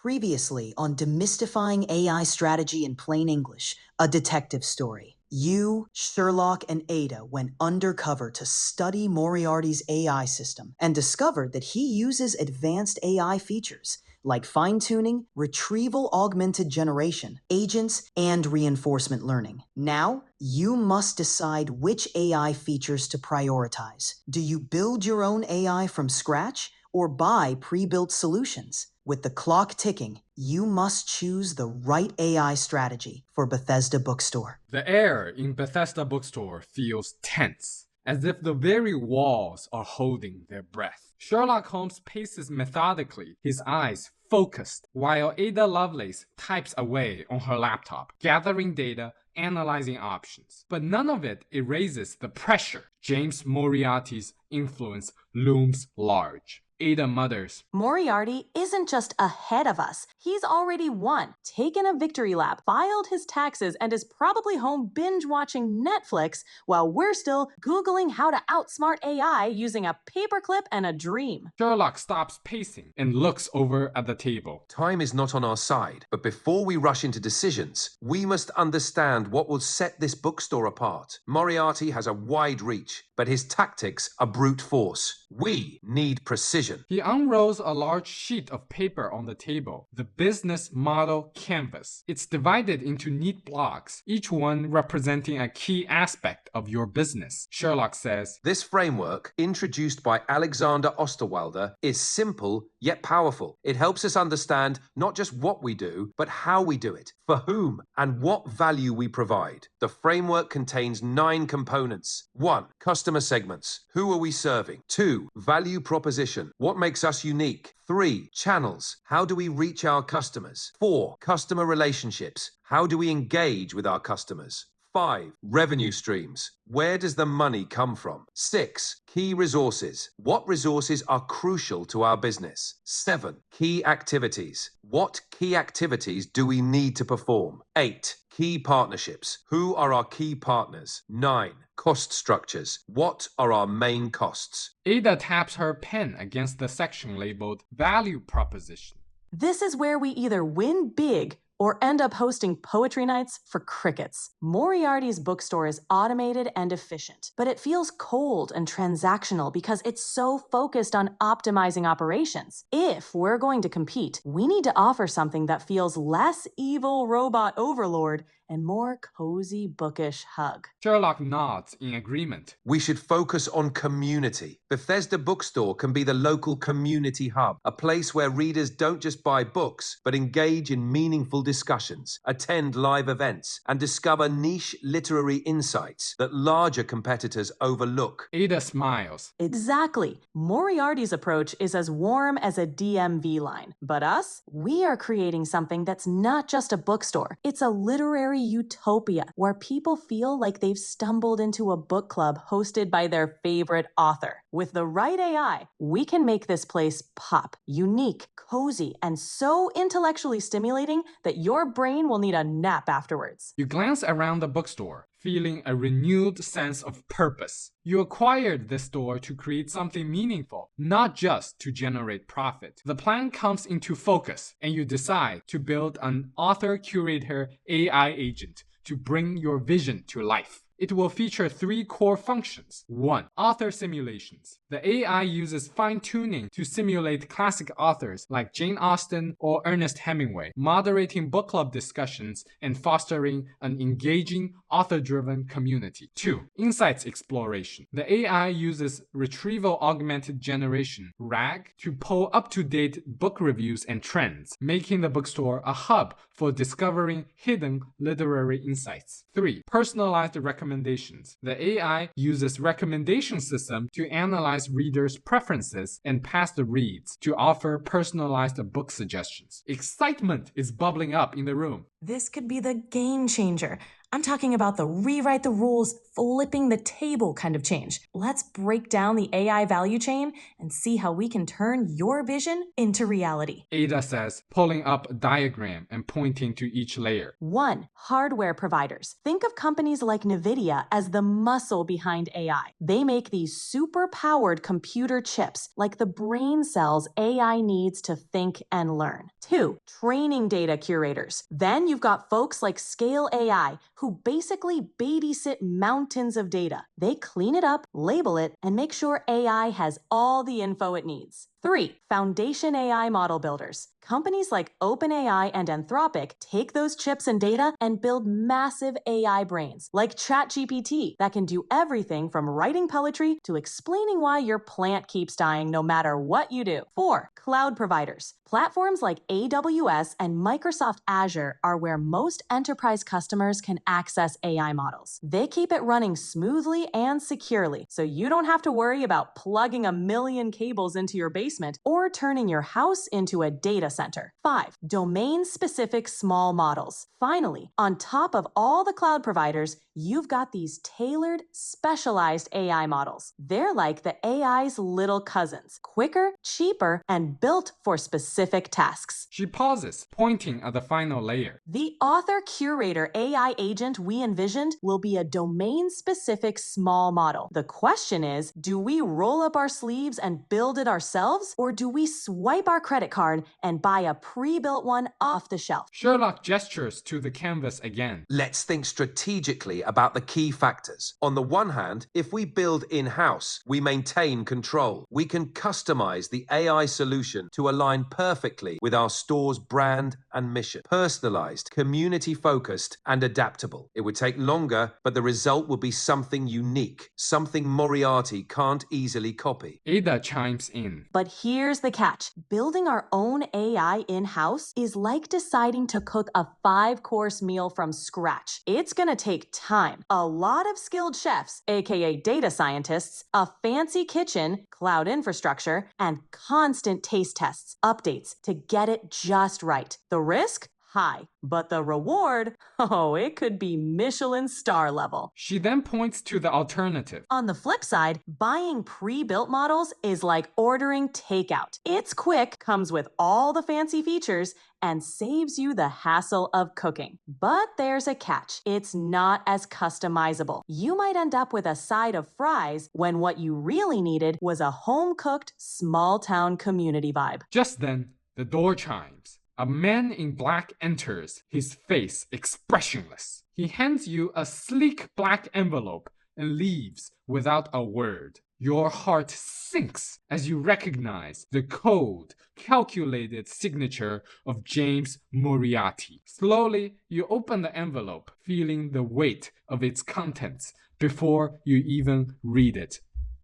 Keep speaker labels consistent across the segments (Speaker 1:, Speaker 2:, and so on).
Speaker 1: Previously on Demystifying AI Strategy in Plain English, a detective story. You, Sherlock, and Ada went undercover to study Moriarty's AI system and discovered that he uses advanced AI features like fine-tuning, retrieval augmented generation, agents, and reinforcement learning. Now, you must decide which AI features to prioritize. Do you build your own AI from scratch or buy pre-built solutions? With the clock ticking, you must choose the right AI strategy for Bethesda Bookstore.
Speaker 2: The air in Bethesda Bookstore feels tense, as if the very walls are holding their breath. Sherlock Holmes paces methodically, his eyes focused, while Ada Lovelace types away on her laptop, gathering data, analyzing options. But none of it erases the pressure. James Moriarty's influence looms large. Ada mutters,
Speaker 3: Moriarty isn't just ahead of us. He's already won, taken a victory lap, filed his taxes, and is probably home binge-watching Netflix while we're still Googling how to outsmart AI using a paperclip and a dream.
Speaker 2: Sherlock stops pacing and looks over at the table.
Speaker 4: Time is not on our side, but before we rush into decisions, we must understand what will set this bookstore apart. Moriarty has a wide reach, but his tactics are brute force. We need precision.
Speaker 2: He unrolls a large sheet of paper on the table, the business model canvas. It's divided into neat blocks, each one representing a key aspect of your business. Sherlock says,
Speaker 4: This framework, introduced by Alexander Osterwalder, is simple yet powerful. It helps us understand not just what we do, but how we do it, for whom, and what value we provide. The framework contains 9 components. 1. Customer segments. Who are we serving? 2. Value proposition. What makes us unique? 3. Channels. How do we reach our customers? 4. Customer relationships. How do we engage with our customers? 5. Revenue streams. Where does the money come from? 6. Key resources. What resources are crucial to our business? 7. Key activities. What key activities do we need to perform? 8. Key partnerships. Who are our key partners? 9. Cost structures. What are our main costs?
Speaker 2: Ada taps her pen against the section labeled Value Proposition.
Speaker 3: This is where we either win big or end up hosting poetry nights for crickets. Moriarty's bookstore is automated and efficient, but it feels cold and transactional because it's so focused on optimizing operations. If we're going to compete, we need to offer something that feels less evil robot overlord and more cozy bookish hug.
Speaker 2: Sherlock nods in agreement.
Speaker 4: We should focus on community. Bethesda Bookstore can be the local community hub, a place where readers don't just buy books, but engage in meaningful discussions, attend live events, and discover niche literary insights that larger competitors overlook.
Speaker 2: Ada smiles.
Speaker 3: Exactly. Moriarty's approach is as warm as a DMV line. But us, we are creating something that's not just a bookstore. It's a literary utopia where people feel like they've stumbled into a book club hosted by their favorite author. With the right AI, we can make this place pop, unique, cozy, and so intellectually stimulating that your brain will need a nap afterwards.
Speaker 2: You glance around the bookstore, feeling a renewed sense of purpose. You acquired this store to create something meaningful, not just to generate profit. The plan comes into focus, and you decide to build an author-curator AI agent to bring your vision to life. It will feature 3 core functions. 1. Author simulations. The AI uses fine-tuning to simulate classic authors like Jane Austen or Ernest Hemingway, moderating book club discussions and fostering an engaging, author-driven community. 2. Insights exploration. The AI uses retrieval augmented generation, RAG, to pull up-to-date book reviews and trends, making the bookstore a hub for discovering hidden literary insights. 3. Personalized recommendations. The AI uses recommendation system to analyze readers' preferences and past reads to offer personalized book suggestions. Excitement is bubbling up in the room.
Speaker 3: This could be the game changer. I'm talking about the rewrite the rules, flipping the table kind of change. Let's break down the AI value chain and see how we can turn your vision into reality.
Speaker 2: Ada says, pulling up a diagram and pointing to each layer.
Speaker 3: 1. Hardware providers. Think of companies like NVIDIA as the muscle behind AI. They make these super-powered computer chips, like the brain cells AI needs to think and learn. 2. Training data curators. Then you've got folks like Scale AI, who basically babysit mountains of data. They clean it up, label it, and make sure AI has all the info it needs. 3. Foundation AI model builders. Companies like OpenAI and Anthropic take those chips and data and build massive AI brains, like ChatGPT, that can do everything from writing poetry to explaining why your plant keeps dying no matter what you do. 4. Cloud providers. Platforms like AWS and Microsoft Azure are where most enterprise customers can access AI models. They keep it running smoothly and securely, so you don't have to worry about plugging a million cables into your basement or turning your house into a data center. 5. Domain-specific small models. Finally, on top of all the cloud providers, you've got these tailored, specialized AI models. They're like the AI's little cousins, quicker, cheaper, and built for specific tasks.
Speaker 2: She pauses, pointing at the final layer.
Speaker 3: The author-curator AI agent we envisioned will be a domain-specific small model. The question is, do we roll up our sleeves and build it ourselves, or do we swipe our credit card and buy a pre-built one off the shelf?
Speaker 2: Sherlock gestures to the canvas again.
Speaker 4: Let's think strategically about the key factors. On the one hand, if we build in-house, we maintain control. We can customize the AI solution to align perfectly with our store's brand and mission. Personalized, community-focused, and adaptable. It would take longer, but the result would be something unique, something Moriarty can't easily copy.
Speaker 2: Ada chimes in.
Speaker 3: But here's the catch. Building our own AI in-house is like deciding to cook a 5-course meal from scratch. It's gonna take time, a lot of skilled chefs, aka data scientists, a fancy kitchen, cloud infrastructure, and constant taste tests, updates to get it just right. The risk? High. But the reward? Oh, it could be Michelin star level.
Speaker 2: She then points to the alternative.
Speaker 3: On the flip side, buying pre-built models is like ordering takeout. It's quick, comes with all the fancy features, and saves you the hassle of cooking. But there's a catch. It's not as customizable. You might end up with a side of fries when what you really needed was a home-cooked, small-town community vibe.
Speaker 2: Just then, the door chimes. A man in black enters, his face expressionless. He hands you a sleek black envelope and leaves without a word. Your heart sinks as you recognize the cold, calculated signature of James Moriarty. Slowly, you open the envelope, feeling the weight of its contents before you even read it.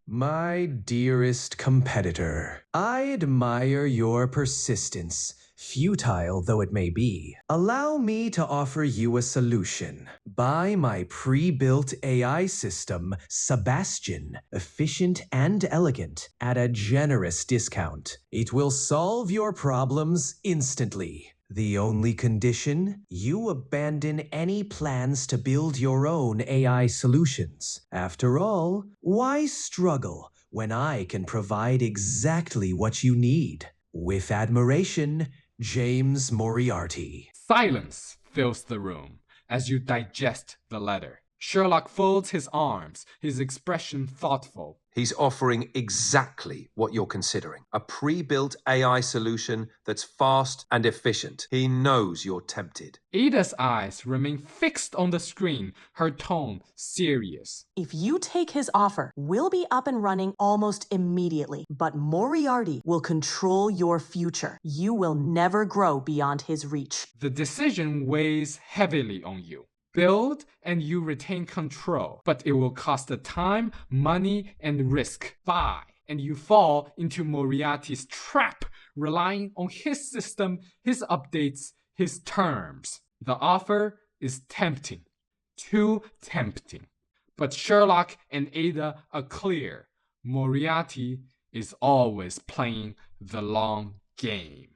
Speaker 5: My dearest competitor, I admire your persistence, futile though it may be. Allow me to offer you a solution. Buy my pre-built AI system, Sebastian, efficient and elegant, at a generous discount. It will solve your problems instantly. The only condition? You abandon any plans to build your own AI solutions. After all, why struggle when I can provide exactly what you need? With admiration, James Moriarty.
Speaker 2: Silence fills the room as you digest the letter. Sherlock folds his arms, his expression thoughtful.
Speaker 4: He's offering exactly what you're considering. A pre-built AI solution that's fast and efficient. He knows you're tempted.
Speaker 2: Ada's eyes remain fixed on the screen, her tone serious.
Speaker 3: If you take his offer, we'll be up and running almost immediately. But Moriarty will control your future. You will never grow beyond his reach.
Speaker 2: The decision weighs heavily on you. Build and you retain control, but it will cost the time, money, and risk. Buy and you fall into Moriarty's trap, relying on his system, his updates, his terms. The offer is tempting, too tempting. But Sherlock and Ada are clear. Moriarty is always playing the long game.